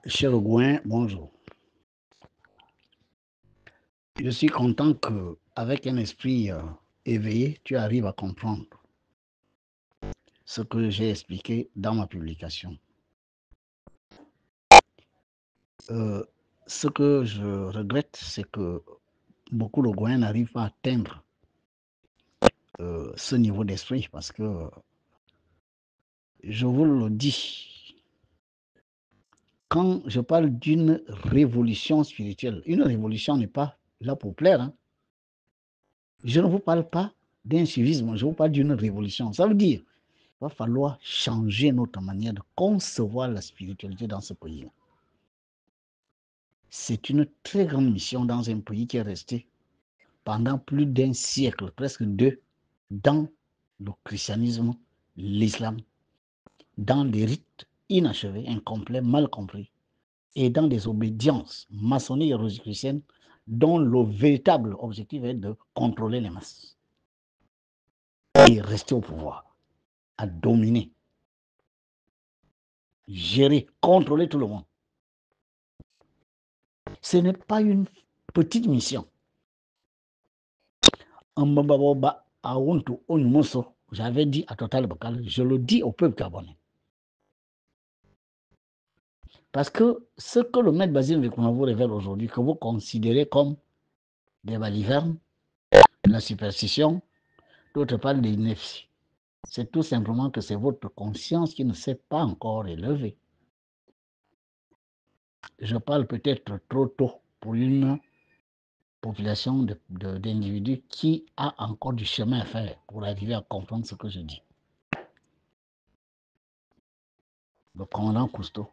Cher Gouin, bonjour. Je suis content qu'avec un esprit éveillé, tu arrives à comprendre ce que j'ai expliqué dans ma publication. Ce que je regrette, c'est que beaucoup de Gouins n'arrivent pas à atteindre ce niveau d'esprit parce que, je vous le dis, quand je parle d'une révolution spirituelle, une révolution n'est pas là pour plaire. Hein. Je ne vous parle pas d'un civisme, je vous parle d'une révolution. Ça veut dire il va falloir changer notre manière de concevoir la spiritualité dans ce pays. C'est une très grande mission dans un pays qui est resté pendant plus d'un siècle, presque deux, dans le christianisme, l'islam, dans des rites inachevés, incomplets, mal compris, et dans des obédiences maçonniques et rosicruciennes dont le véritable objectif est de contrôler les masses et rester au pouvoir, à dominer, gérer, contrôler tout le monde. Ce n'est pas une petite mission. J'avais dit à Total Bokal, je le dis au peuple gabonais. Parce que ce que le maître Basile Vekuna vous révèle aujourd'hui, que vous considérez comme des balivernes, la superstition, d'autres parlent des inepties. C'est tout simplement que c'est votre conscience qui ne s'est pas encore élevée. Je parle peut-être trop tôt pour une population d'individus qui a encore du chemin à faire pour arriver à comprendre ce que je dis. Le commandant Cousteau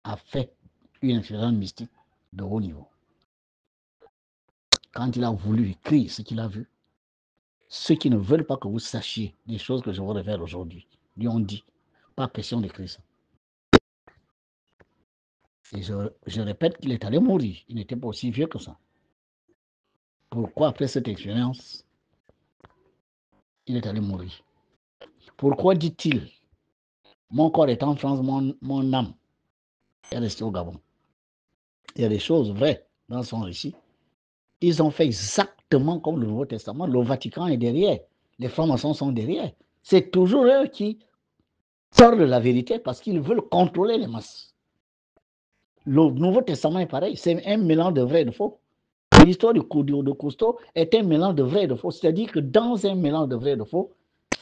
a fait une expérience mystique de haut niveau. Quand il a voulu écrire ce qu'il a vu, ceux qui ne veulent pas que vous sachiez des choses que je vous révèle aujourd'hui, lui ont dit, pas question d'écrire ça. Et je répète qu'il est allé mourir. Il n'était pas aussi vieux que ça. Pourquoi, après cette expérience, il est allé mourir? Pourquoi dit-il, mon corps est en France, mon âme est restée au Gabon? Il y a des choses vraies dans son récit. Ils ont fait exactement comme le Nouveau Testament. Le Vatican est derrière. Les francs-maçons sont derrière. C'est toujours eux qui sortent de la vérité parce qu'ils veulent contrôler les masses. Le Nouveau Testament est pareil. C'est un mélange de vrai et de faux. L'histoire de Cousteau est un mélange de vrai et de faux. C'est-à-dire que dans un mélange de vrai et de faux,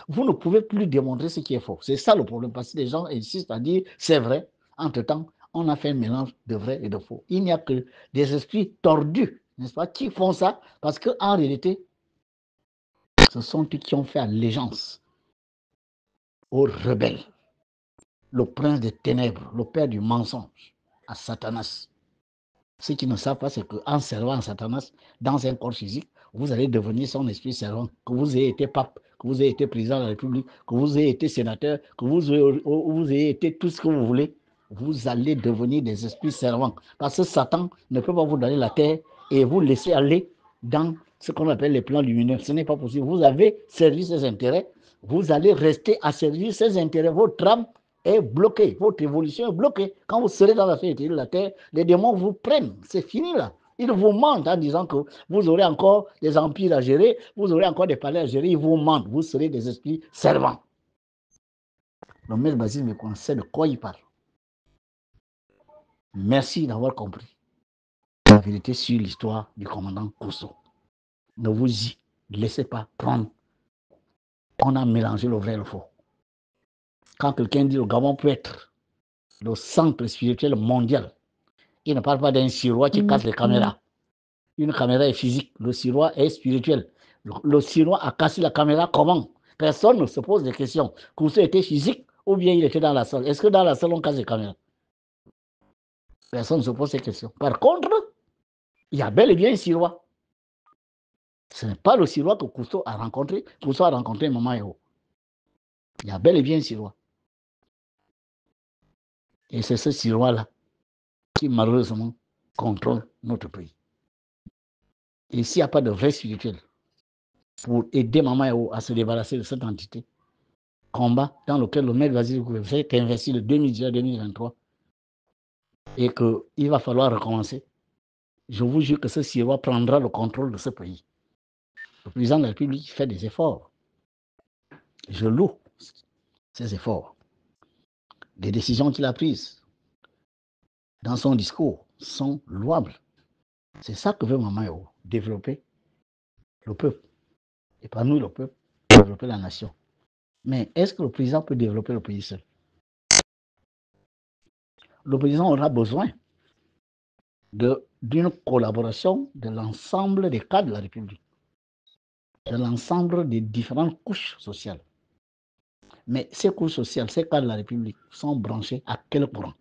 vous ne pouvez plus démontrer ce qui est faux. C'est ça le problème, parce que les gens insistent à dire c'est vrai. Entre-temps, on a fait un mélange de vrai et de faux. Il n'y a que des esprits tordus, n'est-ce pas, qui font ça, parce qu'en réalité, ce sont eux qui ont fait allégeance aux rebelles, le prince des ténèbres, le père du mensonge, à Satanas. Ce qui ne savent pas, c'est qu'en servant à Satanas dans un corps physique, vous allez devenir son esprit servant, que vous ayez été pape, que vous ayez été président de la République, que vous ayez été sénateur, que vous ayez été tout ce que vous voulez, vous allez devenir des esprits servants. Parce que Satan ne peut pas vous donner la terre et vous laisser aller dans ce qu'on appelle les plans lumineux. Ce n'est pas possible. Vous avez servi ses intérêts, vous allez rester à servir ses intérêts. Votre âme est bloquée, votre évolution est bloquée. Quand vous serez dans la finitude de la terre, les démons vous prennent. C'est fini là. Ils vous mentent en disant que vous aurez encore des empires à gérer, vous aurez encore des palais à gérer. Ils vous mentent. Vous serez des esprits servants. Le maître Basile me conseille de quoi il parle. Merci d'avoir compris la vérité sur l'histoire du commandant Cousteau. Ne vous y laissez pas prendre. On a mélangé le vrai et le faux. Quand quelqu'un dit le Gabon peut être le centre spirituel mondial, il ne parle pas d'un sirois qui casse les caméras. Une caméra est physique, le sirois est spirituel. Le sirois a cassé la caméra comment? Personne ne se pose des questions. Cousteau était physique ou bien il était dans la salle? Est-ce que dans la salle on casse les caméras? Personne ne se pose ces questions. Par contre, il y a bel et bien un sirois. Ce n'est pas le sirois que Cousteau a rencontré. Cousteau a rencontré Maman Eo. Il y a bel et bien un sirois. Et c'est ce sirois-là qui malheureusement contrôle notre pays. Et s'il n'y a pas de vrai spirituel pour aider Maman Eo à se débarrasser de cette entité, combat dans lequel le maître Basile s'est investi de 2010 à 2023, et qu'il va falloir recommencer, je vous jure que ce Sirois prendra le contrôle de ce pays. Le président de la République fait des efforts. Je loue ces efforts. Les décisions qu'il a prises dans son discours sont louables. C'est ça que veut Maman Yao, développer le peuple. Et parmi le peuple, développer la nation. Mais est-ce que le président peut développer le pays seul? Le président aura besoin d'une collaboration de l'ensemble des cadres de la République, de l'ensemble des différentes couches sociales. Mais ces couches sociales, ces cadres de la République sont branchés à quel courant?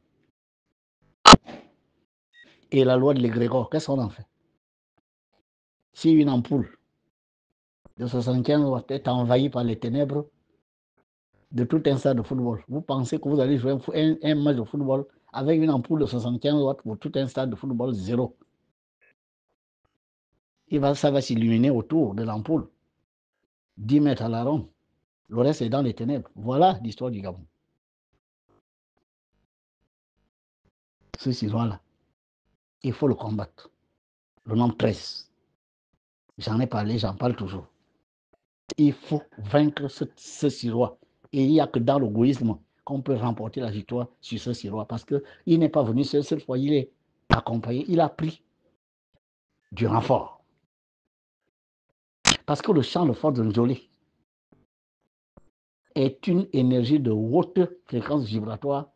Et la loi de l'égrégore, qu'est-ce qu'on en fait? Si une ampoule de 75 watts est envahie par les ténèbres de tout un stade de football, vous pensez que vous allez jouer un match de football avec une ampoule de 75 watts pour tout un stade de football zéro? Ça va s'illuminer autour de l'ampoule, 10 mètres à la ronde. Le reste est dans les ténèbres. Voilà l'histoire du Gabon. Ce Sirois-là, il faut le combattre. Le nom 13. J'en ai parlé, j'en parle toujours. Il faut vaincre ce Sirois. Et il n'y a que dans l'égoïsme qu'on peut remporter la victoire sur ce Sirois. Parce qu'il n'est pas venu seul, cette fois, il est accompagné. Il a pris du renfort. Parce que le champ de force de Njolé est une énergie de haute fréquence vibratoire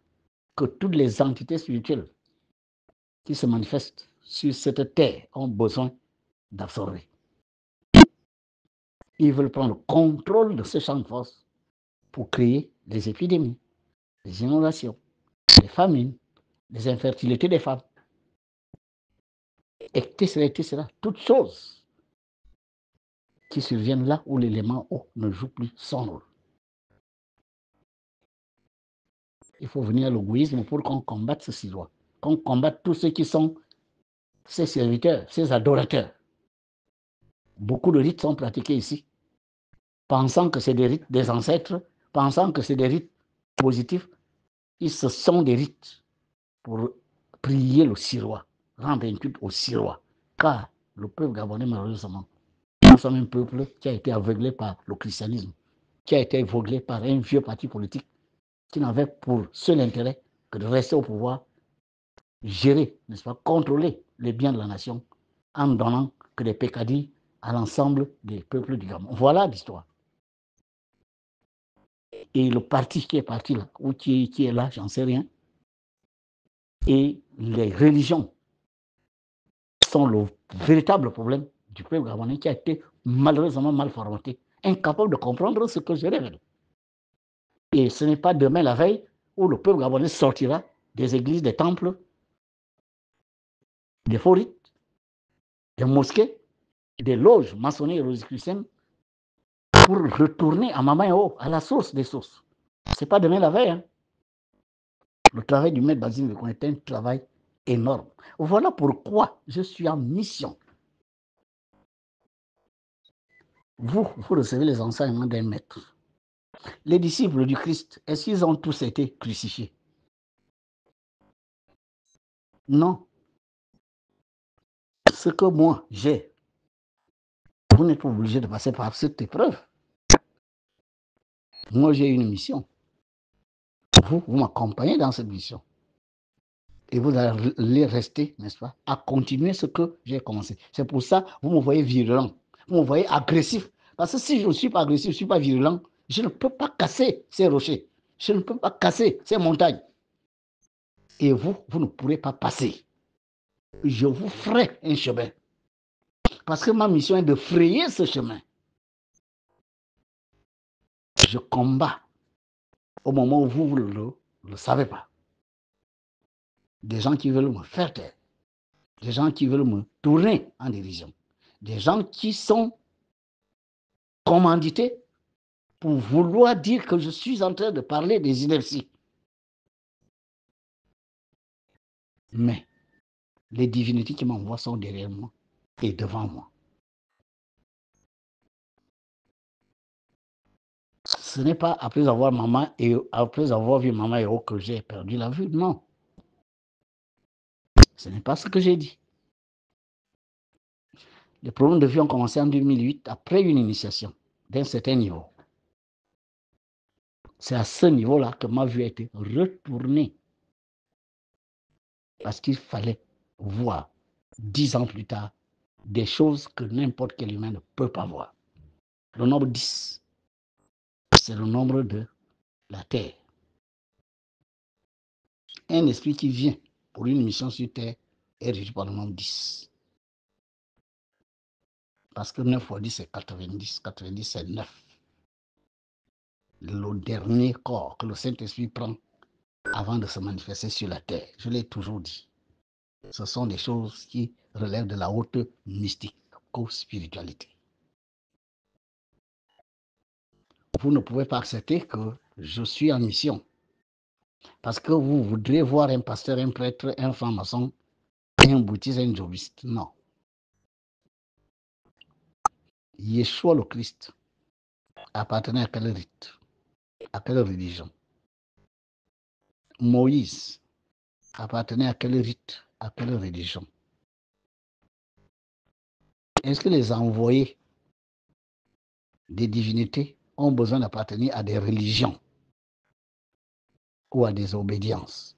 que toutes les entités spirituelles qui se manifestent sur cette terre ont besoin d'absorber. Ils veulent prendre le contrôle de ce champ de force pour créer des épidémies, des inondations, des famines, des infertilités des femmes, etc. Toutes choses qui surviennent là où l'élément eau ne joue plus son rôle. Il faut venir à l'égoïsme pour qu'on combatte ce Sirois, qu'on combatte tous ceux qui sont ses serviteurs, ses adorateurs. Beaucoup de rites sont pratiqués ici, pensant que c'est des rites des ancêtres, pensant que c'est des rites positifs. Ce sont des rites pour prier le Sirois, rendre un culte au Sirois. Car le peuple gabonais, malheureusement, nous sommes un peuple qui a été aveuglé par le christianisme, qui a été aveuglé par un vieux parti politique qui n'avait pour seul intérêt que de rester au pouvoir, gérer, n'est-ce pas, contrôler les biens de la nation en donnant que des peccadilles à l'ensemble des peuples du Gabon. Voilà l'histoire. Et le parti qui est parti là, ou qui est là, j'en sais rien, et les religions sont le véritable problème du peuple gabonais qui a été malheureusement mal formaté, incapable de comprendre ce que je révèle. Et ce n'est pas demain la veille où le peuple gabonais sortira des églises, des temples, des faux rites, des mosquées, des loges maçonnées et rosicruciennes pour retourner à Mama Yao, à la source des sources. Ce n'est pas demain la veille. Hein. Le travail du maître Basile Lekon est un travail énorme. Voilà pourquoi je suis en mission. Vous recevez les enseignements d'un maître. Les disciples du Christ, est-ce qu'ils ont tous été crucifiés? Non. Ce que moi j'ai, vous n'êtes pas obligé de passer par cette épreuve. Moi j'ai une mission. Vous m'accompagnez dans cette mission. Et vous allez rester, n'est-ce pas, à continuer ce que j'ai commencé. C'est pour ça vous me voyez virulent, vous me voyez agressif. Parce que si je ne suis pas agressif, je ne suis pas virulent, je ne peux pas casser ces rochers. Je ne peux pas casser ces montagnes. Et vous ne pourrez pas passer. Je vous ferai un chemin. Parce que ma mission est de frayer ce chemin. Je combats au moment où vous ne le savez pas. Des gens qui veulent me faire taire. Des gens qui veulent me tourner en dérision. Des gens qui sont commandités pour vouloir dire que je suis en train de parler des inerties. Mais les divinités qui m'envoient sont derrière moi et devant moi. Ce n'est pas après avoir vu Maman Yao que j'ai perdu la vue, non. Ce n'est pas ce que j'ai dit. Les problèmes de vie ont commencé en 2008 après une initiation d'un certain niveau. C'est à ce niveau-là que ma vie a été retournée. Parce qu'il fallait voir, 10 ans plus tard, des choses que n'importe quel humain ne peut pas voir. Le nombre 10, c'est le nombre de la Terre. Un esprit qui vient pour une mission sur Terre est régi par le nombre 10. Parce que 9 fois 10, c'est 90. 90, c'est 9. Le dernier corps que le Saint-Esprit prend avant de se manifester sur la terre. Je l'ai toujours dit. Ce sont des choses qui relèvent de la haute mystique ou spiritualité. Vous ne pouvez pas accepter que je suis en mission. Parce que vous voudrez voir un pasteur, un prêtre, un franc-maçon, un boutiste, un jobiste. Non. Yeshua le Christ appartenait à quel rite? À quelle religion? Moïse appartenait à quel rite? À quelle religion? Est-ce que les envoyés des divinités ont besoin d'appartenir à des religions ou à des obédiences?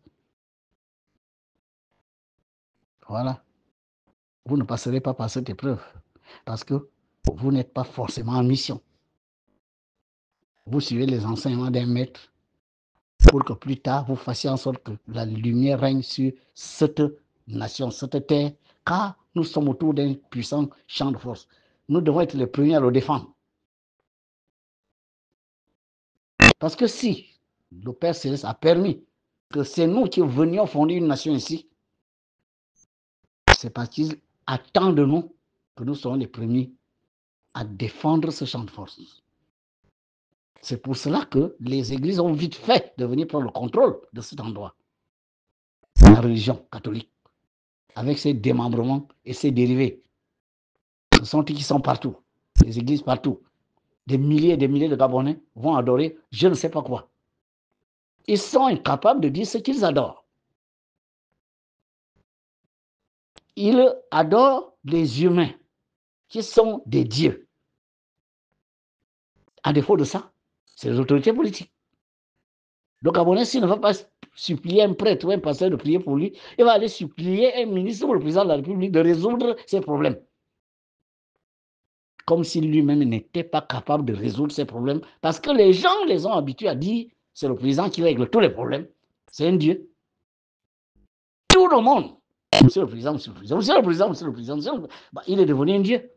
Voilà. Vous ne passerez pas par cette épreuve parce que vous n'êtes pas forcément en mission. Vous suivez les enseignements d'un maître pour que plus tard vous fassiez en sorte que la lumière règne sur cette nation, cette terre, car nous sommes autour d'un puissant champ de force. Nous devons être les premiers à le défendre. Parce que si le Père Céleste a permis que c'est nous qui venions fonder une nation ici, c'est parce qu'il attend de nous que nous soyons les premiers à défendre ce champ de force. C'est pour cela que les églises ont vite fait de venir prendre le contrôle de cet endroit. La religion catholique, avec ses démembrements et ses dérivés. Ce sont eux qui sont partout, les églises partout. Des milliers et des milliers de Gabonais vont adorer je ne sais pas quoi. Ils sont incapables de dire ce qu'ils adorent. Ils adorent les humains qui sont des dieux. À défaut de ça, c'est les autorités politiques. Le Gabonais, s'il ne va pas supplier un prêtre ou un pasteur de prier pour lui, il va aller supplier un ministre ou le président de la République de résoudre ses problèmes. Comme si lui-même n'était pas capable de résoudre ses problèmes, parce que les gens les ont habitués à dire c'est le président qui règle tous les problèmes. C'est un Dieu. Tout le monde. Monsieur le président, monsieur le président, monsieur le président, monsieur le président, monsieur le président. Bah, il est devenu un Dieu.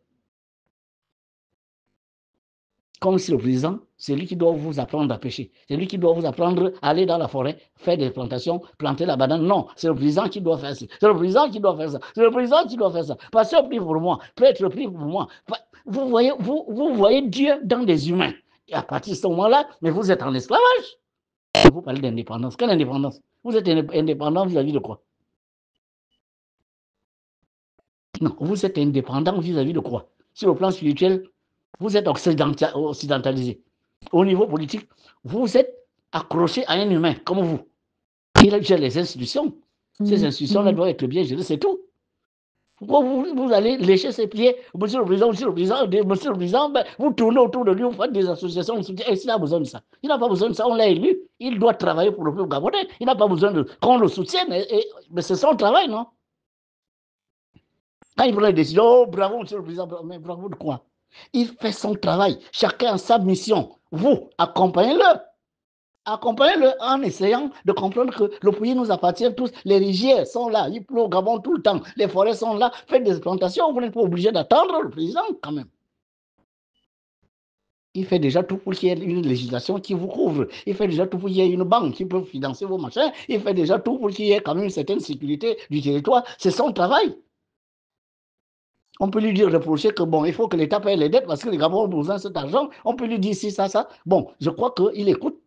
Comme si le président, c'est lui qui doit vous apprendre à pêcher. C'est lui qui doit vous apprendre à aller dans la forêt, faire des plantations, planter la banane. Non, c'est le président qui doit faire ça. C'est le président qui doit faire ça. C'est le président qui doit faire ça. Pasteur prie pour moi. Prêtre prie pour moi. Vous voyez Dieu dans des humains. Et à partir de ce moment-là, mais vous êtes en esclavage. Vous parlez d'indépendance. Quelle indépendance? Vous êtes indépendant vis-à-vis de quoi? Non, vous êtes indépendant vis-à-vis de quoi? Sur le plan spirituel, vous êtes occidentalisé. Au niveau politique, vous êtes accroché à un humain comme vous. Il gère les institutions. Ces institutions-là doivent être bien gérées, c'est tout. Pourquoi vous allez lécher ses pieds, monsieur le président, monsieur le président, monsieur le président, ben, vous tournez autour de lui, vous faites des associations, vous soutien. Est-ce qu'il a besoin de ça? Il n'a pas besoin de ça, on l'a élu. Il doit travailler pour le peuple gabonais. Il n'a pas besoin qu'on le soutienne. Mais c'est son travail, non? Quand il prend les décisions, oh, bravo, monsieur le président, mais bravo de quoi? Il fait son travail, chacun a sa mission. Vous, accompagnez-le. Accompagnez-le en essayant de comprendre que le pays nous appartient tous. Les rizières sont là, il pleut au Gabon tout le temps. Les forêts sont là, faites des plantations. Vous n'êtes pas obligé d'attendre le président quand même. Il fait déjà tout pour qu'il y ait une législation qui vous couvre. Il fait déjà tout pour qu'il y ait une banque qui peut financer vos machins. Il fait déjà tout pour qu'il y ait quand même une certaine sécurité du territoire. C'est son travail. On peut lui dire, reprocher que bon, il faut que l'État paye les dettes parce que les Gabons ont besoin de cet argent. On peut lui dire si, ça. Bon, je crois qu'il écoute.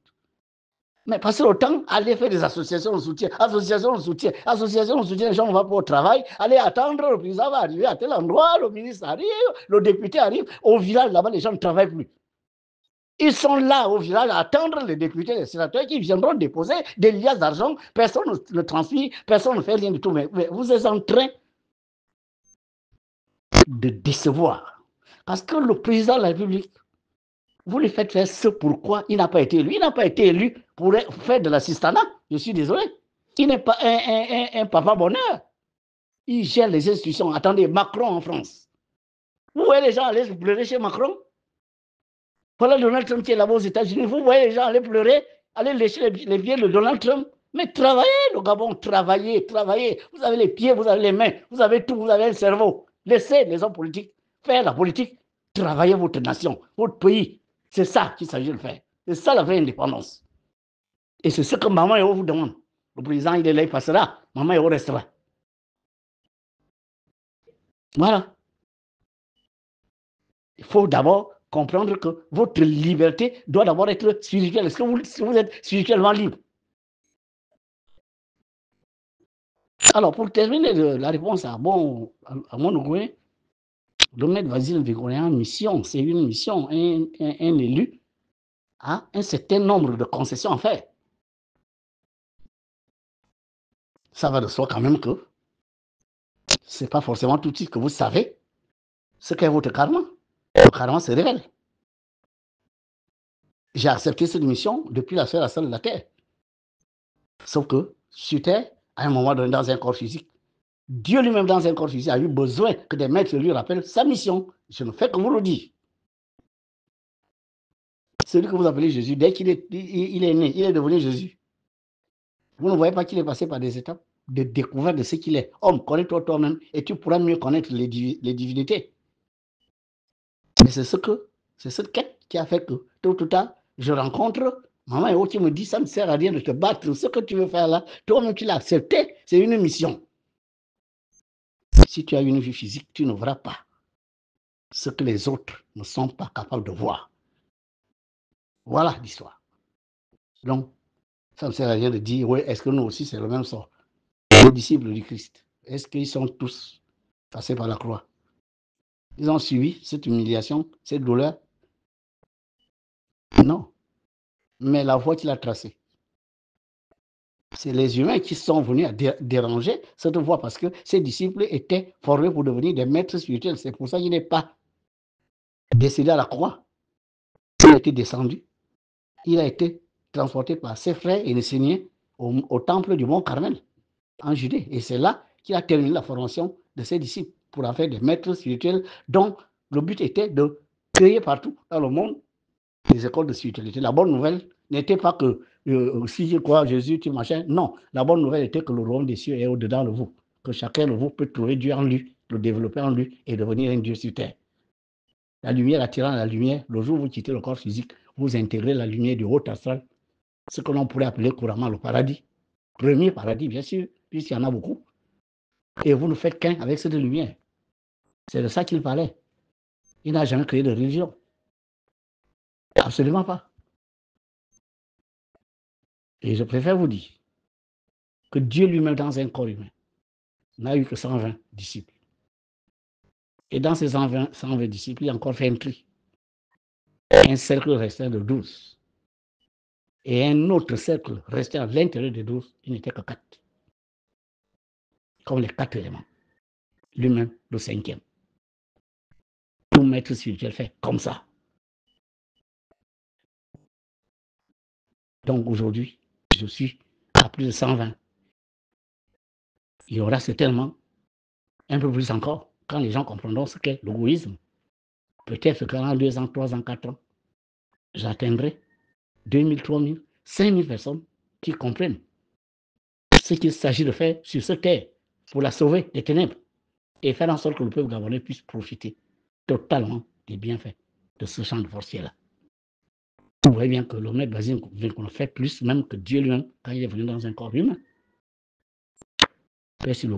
Mais passer le temps, aller faire des associations de soutien, les gens vont pas au travail, aller attendre, le président va arriver à tel endroit, le ministre arrive, le député arrive. Au village, là-bas, les gens ne travaillent plus. Ils sont là au village à attendre les députés, les sénateurs qui viendront déposer des liasses d'argent. Personne ne transmet, personne ne fait rien du tout. Mais vous êtes en train de décevoir. Parce que le président de la République, vous lui faites faire ce pourquoi il n'a pas été élu. Il n'a pas été élu pour faire de l'assistanat. Je suis désolé. Il n'est pas un papa bonheur. Il gère les institutions. Attendez, Macron en France. Vous voyez les gens aller pleurer chez Macron? Voilà Donald Trump qui est là-bas aux États-Unis. Vous voyez les gens aller pleurer, aller lécher les pieds de Donald Trump. Mais travaillez, le Gabon, travaillez, travaillez. Vous avez les pieds, vous avez les mains, vous avez tout, vous avez le cerveau. Laissez les hommes politiques faire la politique. Travaillez votre nation, votre pays. C'est ça qu'il s'agit de faire. C'est ça la vraie indépendance. Et c'est ce que Maman Yoro vous demande. Le président, il est là, il passera. Maman Yoro restera. Voilà. Il faut d'abord comprendre que votre liberté doit d'abord être spirituelle. Est-ce que vous êtes spirituellement libre? Alors, pour terminer la réponse à mon Ogooué, le maître Basile Vigoré en mission, c'est une mission, un élu a un certain nombre de concessions à faire. Ça va de soi quand même que ce n'est pas forcément tout de suite que vous savez ce qu'est votre karma. Le karma se révèle. J'ai accepté cette mission depuis la seule de la Terre. Sauf que sur Terre, à un moment donné, dans un corps physique, Dieu lui-même dans un corps physique a eu besoin que des maîtres lui rappellent sa mission. Je ne fais que vous le dire. Celui que vous appelez Jésus, dès qu'il est né, il est devenu Jésus. Vous ne voyez pas qu'il est passé par des étapes de découverte de ce qu'il est. Homme, connais-toi toi-même et tu pourras mieux connaître les divinités. Mais c'est cette quête qui a fait que, tôt ou tard, je rencontre Maman Yoro qui me dit, ça ne sert à rien de te battre. Ce que tu veux faire là, toi-même tu l'as accepté, c'est une mission. Si tu as une vue physique, tu ne verras pas ce que les autres ne sont pas capables de voir. Voilà l'histoire. Donc, ça ne sert à rien de dire, oui, est-ce que nous aussi c'est le même sort? Les disciples du Christ, est-ce qu'ils sont tous passés par la croix? Ils ont subi cette humiliation, cette douleur? Non. Mais la voie qu'il a tracée, c'est les humains qui sont venus à déranger cette voie parce que ces disciples étaient formés pour devenir des maîtres spirituels. C'est pour ça qu'il n'est pas décédé à la croix. Il a été descendu. Il a été transporté par ses frères et enseignés au temple du mont Carmel, en Judée. Et c'est là qu'il a terminé la formation de ses disciples pour en faire des maîtres spirituels dont le but était de créer partout dans le monde des écoles de spiritualité. La bonne nouvelle n'était pas que si je crois Jésus, tu machin. Non, la bonne nouvelle était que le royaume des cieux est au-dedans de vous. Que chacun de vous peut trouver Dieu en lui, le développer en lui et devenir un Dieu sur terre. La lumière attirant la lumière, le jour où vous quittez le corps physique, vous intégrez la lumière du haut astral, ce que l'on pourrait appeler couramment le paradis. Premier paradis, bien sûr, puisqu'il y en a beaucoup. Et vous ne faites qu'un avec cette lumière. C'est de ça qu'il parlait. Il n'a jamais créé de religion. Absolument pas. Et je préfère vous dire que Dieu lui-même, dans un corps humain, n'a eu que 120 disciples. Et dans ces 120 disciples, il a encore fait un tri. Un cercle restant de 12. Et un autre cercle restait à l'intérieur des 12, il n'était que 4. Comme les 4 éléments. Lui-même, le 5e. Tout maître spirituel fait comme ça. Donc aujourd'hui, je suis à plus de 120. Il y aura certainement un peu plus encore quand les gens comprendront ce qu'est l'égoïsme. Peut-être que dans 2 ans, 3 ans, 4 ans, j'atteindrai 2000, 3000, 5000 personnes qui comprennent ce qu'il s'agit de faire sur cette terre pour la sauver des ténèbres et faire en sorte que le peuple gabonais puisse profiter totalement des bienfaits de ce champ de forcier-là. Vous voyez bien que le maître Basile qu'on fait plus même que Dieu lui-même quand il est venu dans un corps humain. Merci le